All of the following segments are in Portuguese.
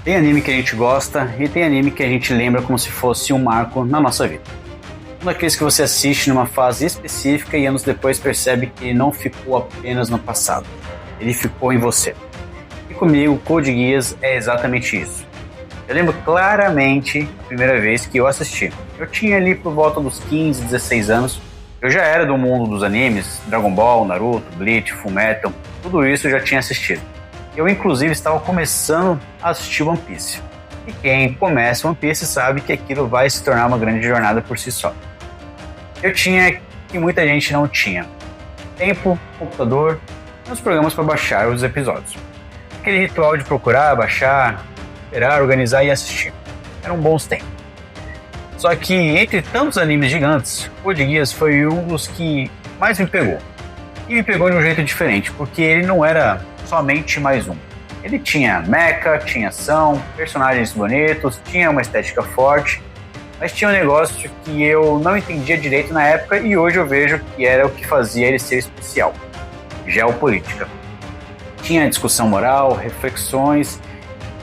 Tem anime que a gente gosta e tem anime que a gente lembra como se fosse um marco na nossa vida. Um daqueles que você assiste numa fase específica e anos depois percebe que ele não ficou apenas no passado, ele ficou em você. E comigo, Code Geass é exatamente isso. Eu lembro claramente a primeira vez que eu assisti. Eu tinha ali por volta dos 15, 16 anos. Eu já era do mundo dos animes, Dragon Ball, Naruto, Bleach, Fullmetal, tudo isso eu já tinha assistido. Eu inclusive estava começando a assistir One Piece. E quem começa One Piece sabe que aquilo vai se tornar uma grande jornada por si só. Eu tinha que muita gente não tinha: tempo, computador e os programas para baixar os episódios. Aquele ritual de procurar, baixar, esperar, organizar e assistir. Eram bons tempos. Só que entre tantos animes gigantes, Code Geass foi um dos que mais me pegou. E me pegou de um jeito diferente, porque ele não era somente mais um. Ele tinha mecha, tinha ação, personagens bonitos, tinha uma estética forte, mas tinha um negócio que eu não entendia direito na época e hoje eu vejo que era o que fazia ele ser especial: geopolítica. Tinha discussão moral, reflexões,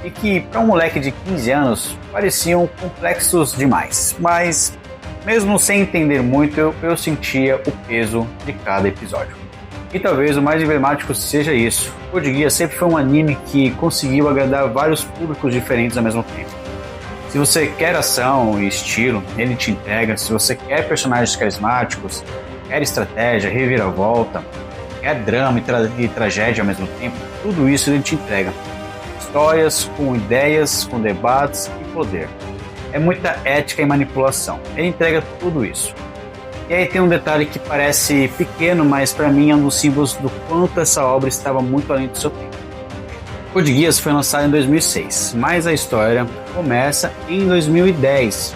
e que para um moleque de 15 anos pareciam complexos demais, mas mesmo sem entender muito eu sentia o peso de cada episódio. E talvez o mais emblemático seja isso: Code Geass sempre foi um anime que conseguiu agradar vários públicos diferentes ao mesmo tempo. Se você quer ação e estilo, ele te entrega. Se você quer personagens carismáticos, quer estratégia, reviravolta, quer drama e tragédia ao mesmo tempo, tudo isso ele te entrega. Histórias com ideias, com debates e poder. É muita ética e manipulação. Ele entrega tudo isso. E aí tem um detalhe que parece pequeno, mas para mim é um dos símbolos do quanto essa obra estava muito além do seu tempo. Code Geass foi lançado em 2006, mas a história começa em 2010,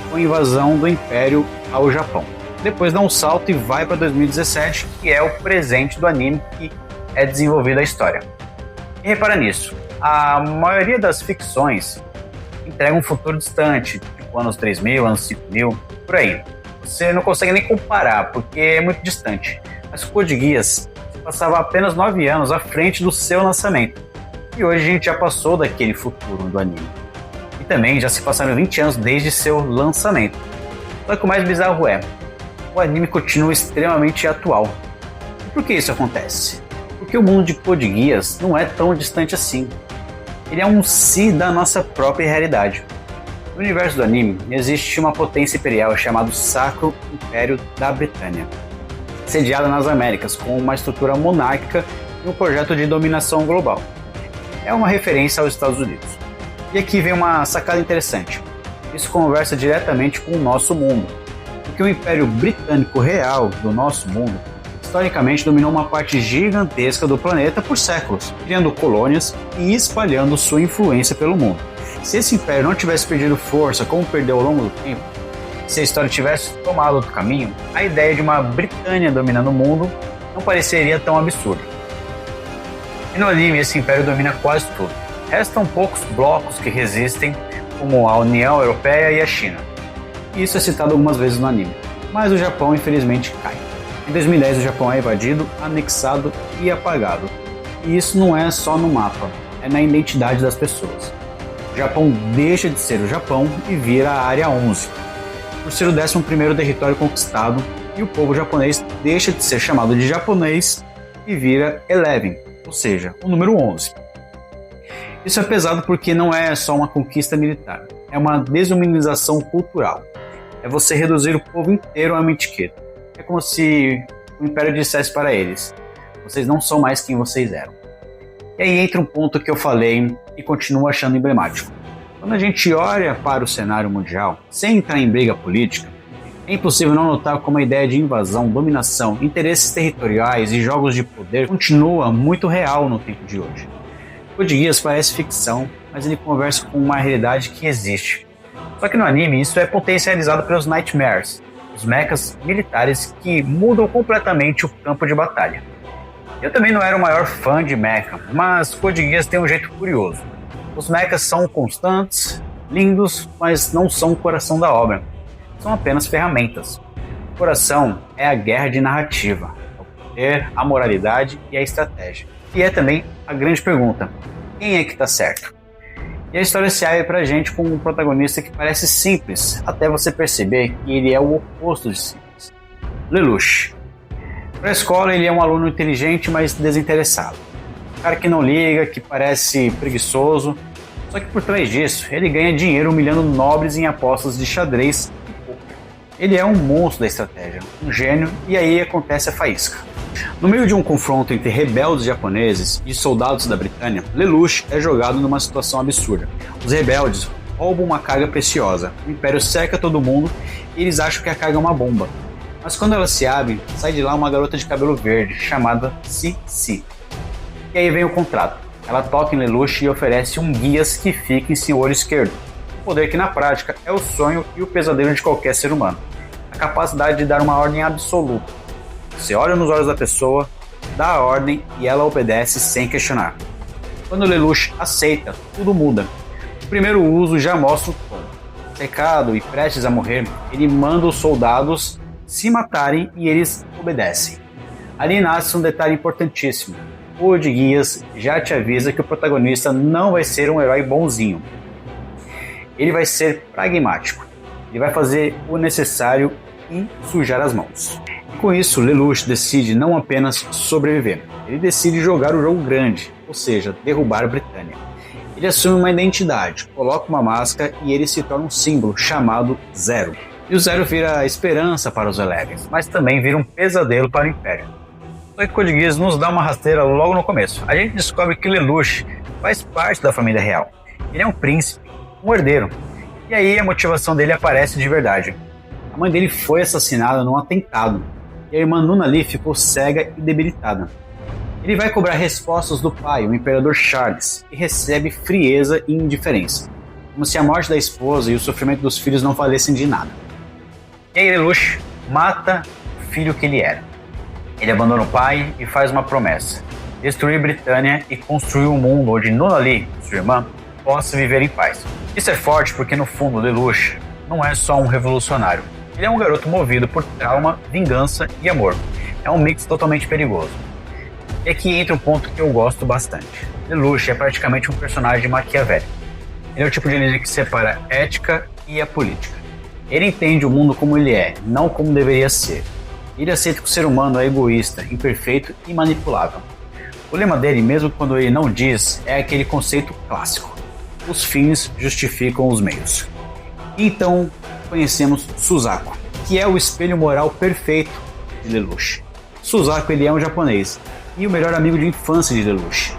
com a invasão do Império ao Japão. Depois dá um salto e vai para 2017, que é o presente do anime que é desenvolvida a história. E repara nisso, a maioria das ficções entrega um futuro distante, tipo anos 3000, anos 5000, por aí. Você não consegue nem comparar, porque é muito distante. Mas Code Geass passava apenas 9 anos à frente do seu lançamento. E hoje a gente já passou daquele futuro do anime. E também já se passaram 20 anos desde seu lançamento. Só que o mais bizarro é: o anime continua extremamente atual. E por que isso acontece? Porque o mundo de Code Geass não é tão distante assim. Ele é um si da nossa própria realidade. No universo do anime, existe uma potência imperial chamada Sacro Império da Britânia, sediada nas Américas, com uma estrutura monárquica e um projeto de dominação global. É uma referência aos Estados Unidos. E aqui vem uma sacada interessante. Isso conversa diretamente com o nosso mundo, porque o Império Britânico real do nosso mundo historicamente dominou uma parte gigantesca do planeta por séculos, criando colônias e espalhando sua influência pelo mundo. Se esse império não tivesse perdido força como perdeu ao longo do tempo, se a história tivesse tomado outro caminho, a ideia de uma Britânia dominando o mundo não pareceria tão absurda. E no anime esse império domina quase tudo. Restam poucos blocos que resistem, como a União Europeia e a China. E isso é citado algumas vezes no anime, mas o Japão infelizmente cai. Em 2010 o Japão é invadido, anexado e apagado. E isso não é só no mapa, é na identidade das pessoas. O Japão deixa de ser o Japão e vira a Área 11, por ser o 11º território conquistado, e o povo japonês deixa de ser chamado de japonês e vira Eleven, ou seja, o número 11. Isso é pesado porque não é só uma conquista militar, é uma desumanização cultural. É você reduzir o povo inteiro a uma etiqueta. É como se o Império dissesse para eles: vocês não são mais quem vocês eram. E aí entra um ponto que eu falei e continuo achando emblemático. Quando a gente olha para o cenário mundial, sem entrar em briga política, é impossível não notar como a ideia de invasão, dominação, interesses territoriais e jogos de poder continua muito real no tempo de hoje. Code Geass parece ficção, mas ele conversa com uma realidade que existe. Só que no anime isso é potencializado pelos Nightmares, os mechas militares que mudam completamente o campo de batalha. Eu também não era o maior fã de mecha, mas Code Geass tem um jeito curioso. Os mechas são constantes, lindos, mas não são o coração da obra. São apenas ferramentas. O coração é a guerra de narrativa, o poder, a moralidade e a estratégia. E é também a grande pergunta: quem é que está certo? E a história se abre pra gente com um protagonista que parece simples, até você perceber que ele é o oposto de simples. Lelouch. Para a escola ele é um aluno inteligente, mas desinteressado. Um cara que não liga, que parece preguiçoso, só que por trás disso ele ganha dinheiro humilhando nobres em apostas de xadrez e poker. Ele é um monstro da estratégia, um gênio, e aí acontece a faísca. No meio de um confronto entre rebeldes japoneses e soldados da Britânia, Lelouch é jogado numa situação absurda. Os rebeldes roubam uma carga preciosa, o Império cerca todo mundo e eles acham que a carga é uma bomba. Mas quando ela se abre, sai de lá uma garota de cabelo verde, chamada Cici. E aí vem o contrato. Ela toca em Lelouch e oferece um guias que fica em seu olho esquerdo. Um poder que na prática é o sonho e o pesadelo de qualquer ser humano. A capacidade de dar uma ordem absoluta. Você olha nos olhos da pessoa, dá a ordem e ela obedece sem questionar. Quando Lelouch aceita, tudo muda. O primeiro uso já mostra o tom. Secado e prestes a morrer, ele manda os soldados se matarem e eles obedecem. Ali nasce um detalhe importantíssimo. O de guias já te avisa que o protagonista não vai ser um herói bonzinho. Ele vai ser pragmático. Ele vai fazer o necessário e sujar as mãos. E com isso, Lelouch decide não apenas sobreviver, ele decide jogar o jogo grande, ou seja, derrubar a Britânia. Ele assume uma identidade, coloca uma máscara e ele se torna um símbolo chamado Zero. E o Zero vira a esperança para os Elevens, mas também vira um pesadelo para o Império. Só que Code Geass nos dá uma rasteira logo no começo. A gente descobre que Lelouch faz parte da família real. Ele é um príncipe, um herdeiro. E aí a motivação dele aparece de verdade. A mãe dele foi assassinada num atentado. E a irmã Nunnally ficou cega e debilitada. Ele vai cobrar respostas do pai, o Imperador Charles, e recebe frieza e indiferença. Como se a morte da esposa e o sofrimento dos filhos não valessem de nada. E aí Lelouch mata o filho que ele era. Ele abandona o pai e faz uma promessa: destruir Britânia e construir um mundo onde Nunnally, sua irmã, possa viver em paz. Isso é forte porque no fundo Lelouch não é só um revolucionário. Ele é um garoto movido por trauma, vingança e amor. É um mix totalmente perigoso. E aqui entra um ponto que eu gosto bastante. Lelouch é praticamente um personagem maquiavélico. Ele é o tipo de líder que separa a ética e a política. Ele entende o mundo como ele é, não como deveria ser. Ele aceita que o ser humano é egoísta, imperfeito e manipulável. O lema dele, mesmo quando ele não diz, é aquele conceito clássico: os fins justificam os meios. Então conhecemos Suzaku, que é o espelho moral perfeito de Lelouch. Suzaku ele é um japonês e o melhor amigo de infância de Lelouch.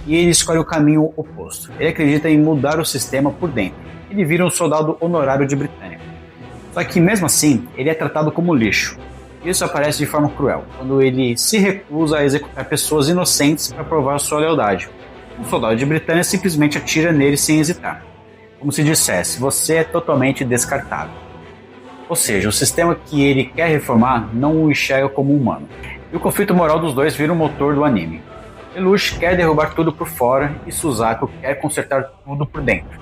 E ele escolhe o caminho oposto. Ele acredita em mudar o sistema por dentro. Ele vira um soldado honorário de Britânia. Só que mesmo assim, ele é tratado como lixo. Isso aparece de forma cruel, quando ele se recusa a executar pessoas inocentes para provar sua lealdade. Um soldado de Britânia simplesmente atira nele sem hesitar. Como se dissesse: você é totalmente descartável. Ou seja, o sistema que ele quer reformar não o enxerga como humano. E o conflito moral dos dois vira o motor do anime. Lelouch quer derrubar tudo por fora e Suzaku quer consertar tudo por dentro.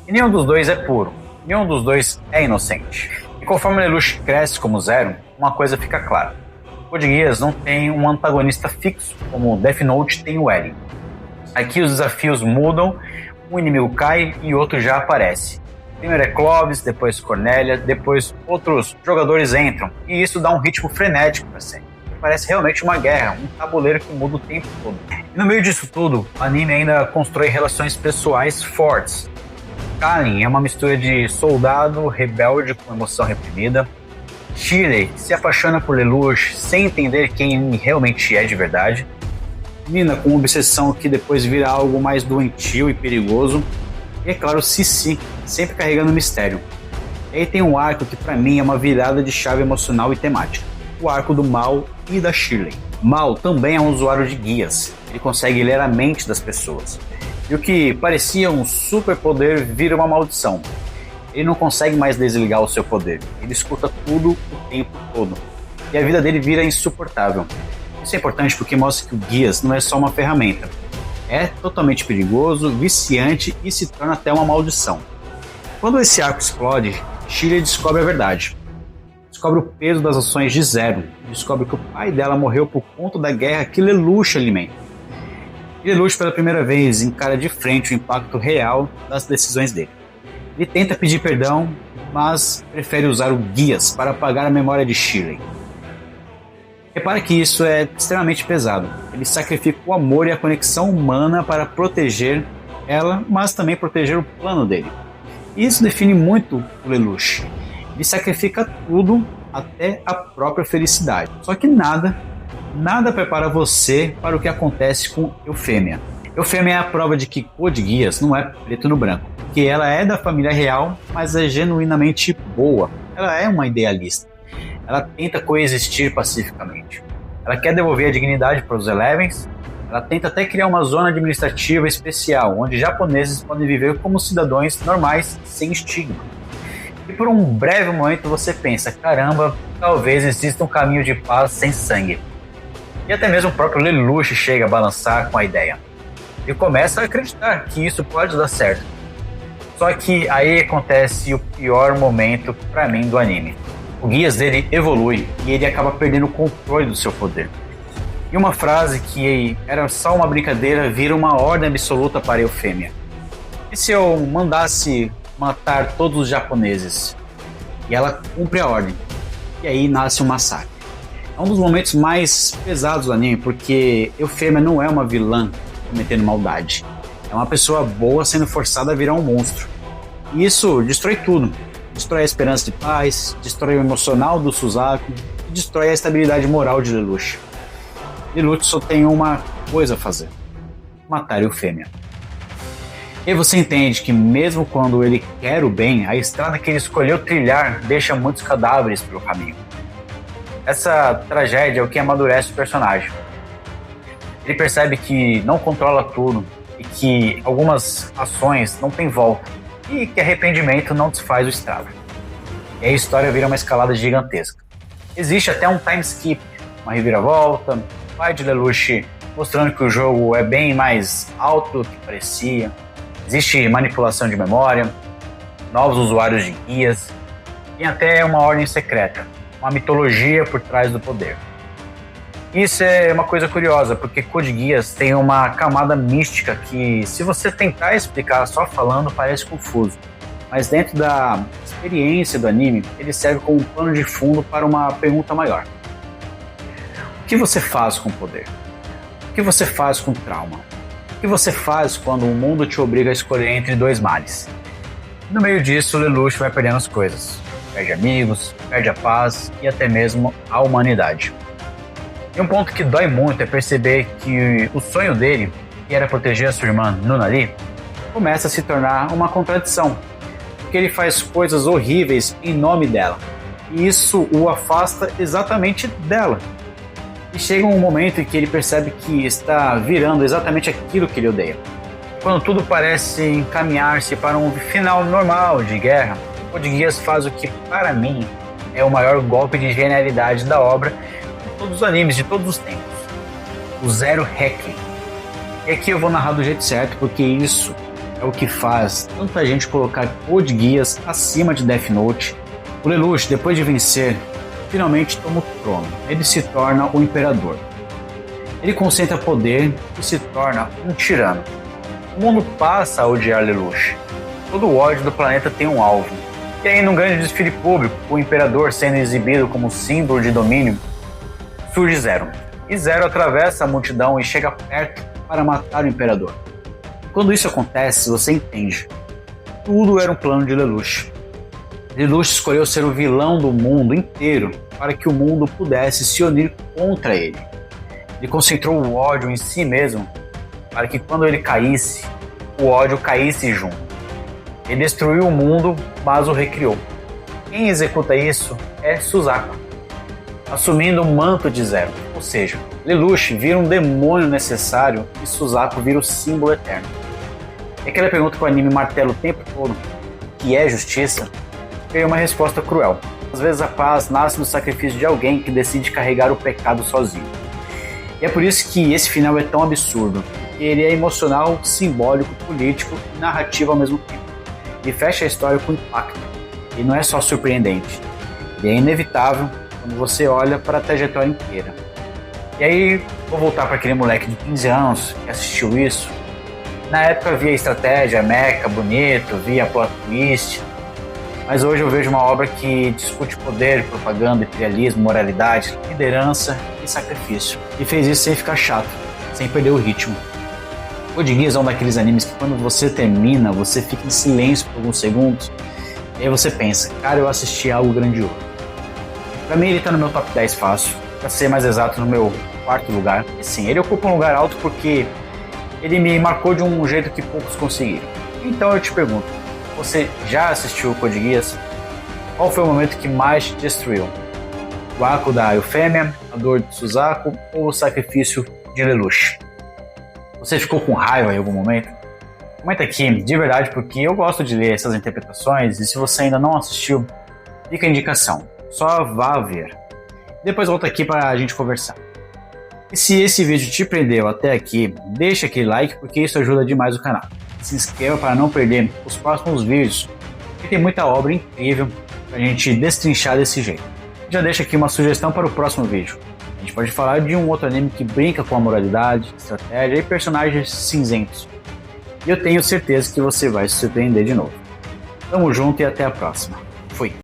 E nenhum dos dois é puro, nenhum dos dois é inocente. E conforme Lelouch cresce como Zero, uma coisa fica clara: Code Geass não tem um antagonista fixo como Death Note tem o Eren. Aqui os desafios mudam, um inimigo cai e outro já aparece. Primeiro é Clovis, depois Cornélia, depois outros jogadores entram, e isso dá um ritmo frenético para sempre. Parece realmente uma guerra, um tabuleiro que muda o tempo todo. E no meio disso tudo, o anime ainda constrói relações pessoais fortes. Karin é uma mistura de soldado rebelde com emoção reprimida. Shirley se apaixona por Lelouch sem entender quem ele realmente é de verdade. Nina com uma obsessão que depois vira algo mais doentio e perigoso. E é claro, Cici, sempre carregando mistério. E aí tem um arco que pra mim é uma virada de chave emocional e temática: o arco do Mal e da Shirley. Mal também é um usuário de guias. Ele consegue ler a mente das pessoas. E o que parecia um superpoder vira uma maldição. Ele não consegue mais desligar o seu poder. Ele escuta tudo o tempo todo. E a vida dele vira insuportável. Isso é importante porque mostra que o Guias não é só uma ferramenta. É totalmente perigoso, viciante e se torna até uma maldição. Quando esse arco explode, Shirley descobre a verdade. Descobre o peso das ações de Zero. Descobre que o pai dela morreu por conta da guerra que Lelouch alimenta. Lelouch, pela primeira vez, encara de frente o impacto real das decisões dele. Ele tenta pedir perdão, mas prefere usar o Guias para apagar a memória de Shirley. Repare que isso é extremamente pesado. Ele sacrifica o amor e a conexão humana para proteger ela, mas também proteger o plano dele. E isso define muito o Lelouch. Ele sacrifica tudo, até a própria felicidade. Só que nada prepara você para o que acontece com Eufêmia. Eufêmia é a prova de que Code Geass não é preto no branco, que ela é da família real, mas é genuinamente boa. Ela é uma idealista. Ela tenta coexistir pacificamente. Ela quer devolver a dignidade para os Elevens. Ela tenta até criar uma zona administrativa especial, onde japoneses podem viver como cidadãos normais, sem estigma. E por um breve momento você pensa, caramba, talvez exista um caminho de paz sem sangue. E até mesmo o próprio Lelouch chega a balançar com a ideia. E começa a acreditar que isso pode dar certo. Só que aí acontece o pior momento para mim do anime. O Guias dele evolui e ele acaba perdendo o controle do seu poder. E uma frase que era só uma brincadeira vira uma ordem absoluta para Eufêmia. E se eu mandasse matar todos os japoneses? E ela cumpre a ordem. E aí nasce um massacre. É um dos momentos mais pesados do anime, porque Eufêmia não é uma vilã cometendo maldade. É uma pessoa boa sendo forçada a virar um monstro. E isso destrói tudo. Destrói a esperança de paz, destrói o emocional do Suzaku e destrói a estabilidade moral de Lelouch. Lelouch só tem uma coisa a fazer: matar Eufêmia. E você entende que mesmo quando ele quer o bem, a estrada que ele escolheu trilhar deixa muitos cadáveres pelo caminho. Essa tragédia é o que amadurece o personagem. Ele percebe que não controla tudo e que algumas ações não têm volta e que arrependimento não desfaz o estrago. E a história vira uma escalada gigantesca. Existe até um time skip, uma reviravolta, pai de Lelouch mostrando que o jogo é bem mais alto do que parecia. Existe manipulação de memória, novos usuários de guias e até uma ordem secreta, uma mitologia por trás do poder. Isso é uma coisa curiosa, porque Code Geass tem uma camada mística que, se você tentar explicar só falando, parece confuso. Mas dentro da experiência do anime, ele serve como um pano de fundo para uma pergunta maior. O que você faz com poder? O que você faz com trauma? O que você faz quando o mundo te obriga a escolher entre dois males? No meio disso, Lelouch vai perdendo as coisas. Perde amigos, perde a paz e até mesmo a humanidade. E um ponto que dói muito é perceber que o sonho dele, que era proteger a sua irmã Nunari, começa a se tornar uma contradição, porque ele faz coisas horríveis em nome dela, e isso o afasta exatamente dela. E chega um momento em que ele percebe que está virando exatamente aquilo que ele odeia. Quando tudo parece encaminhar-se para um final normal de guerra, Code Geass faz o que, para mim, é o maior golpe de genialidade da obra de todos os animes, de todos os tempos. O Zero Hacking. E aqui eu vou narrar do jeito certo, porque isso é o que faz tanta gente colocar Code Geass acima de Death Note. O Lelouch, depois de vencer, finalmente toma o trono. Ele se torna o imperador. Ele concentra poder e se torna um tirano. O mundo passa a odiar Lelouch. Todo o ódio do planeta tem um alvo. E aí, num grande desfile público, o imperador sendo exibido como símbolo de domínio, surge Zero. E Zero atravessa a multidão e chega perto para matar o imperador. Quando isso acontece, você entende. Tudo era um plano de Lelouch. Lelouch escolheu ser o vilão do mundo inteiro para que o mundo pudesse se unir contra ele. Ele concentrou o ódio em si mesmo para que quando ele caísse, o ódio caísse junto. Ele destruiu o mundo, mas o recriou. Quem executa isso é Suzaku, assumindo o manto de Zero. Ou seja, Lelouch vira um demônio necessário e Suzaku vira o símbolo eterno. E aquela pergunta que o anime martela o tempo todo, que é justiça, veio uma resposta cruel. Às vezes a paz nasce no sacrifício de alguém que decide carregar o pecado sozinho. E é por isso que esse final é tão absurdo. Ele é emocional, simbólico, político e narrativo ao mesmo tempo. Ele fecha a história com impacto. E não é só surpreendente. Ele é inevitável quando você olha para a trajetória inteira. E aí, Vou voltar para aquele moleque de 15 anos que assistiu isso. Na época via estratégia, mecha, bonito, via plot twist. Mas hoje eu vejo uma obra que discute poder, propaganda, imperialismo, moralidade, liderança e sacrifício. E fez isso sem ficar chato, sem perder o ritmo. Code Geass é um daqueles animes que quando você termina, você fica em silêncio por alguns segundos. E aí você pensa, cara, eu assisti algo grandioso. Pra mim ele tá no meu top 10 fácil, pra ser mais exato no meu 4º lugar. E sim, ele ocupa um lugar alto porque ele me marcou de um jeito que poucos conseguiram. Então eu te pergunto, você já assistiu o Code Geass? Qual foi o momento que mais te destruiu? O arco da Eufêmia, a dor de Suzaku ou o sacrifício de Lelouch? Você ficou com raiva em algum momento? Comenta aqui, de verdade, porque eu gosto de ler essas interpretações e se você ainda não assistiu, fica a indicação, só vá ver. Depois volta aqui para a gente conversar. E se esse vídeo te prendeu até aqui, deixa aquele like porque isso ajuda demais o canal. Se inscreva para não perder os próximos vídeos, porque tem muita obra incrível pra gente destrinchar desse jeito. Já deixa aqui uma sugestão para o próximo vídeo. A gente pode falar de um outro anime que brinca com a moralidade, estratégia e personagens cinzentos. E eu tenho certeza que você vai se surpreender de novo. Tamo junto e até a próxima.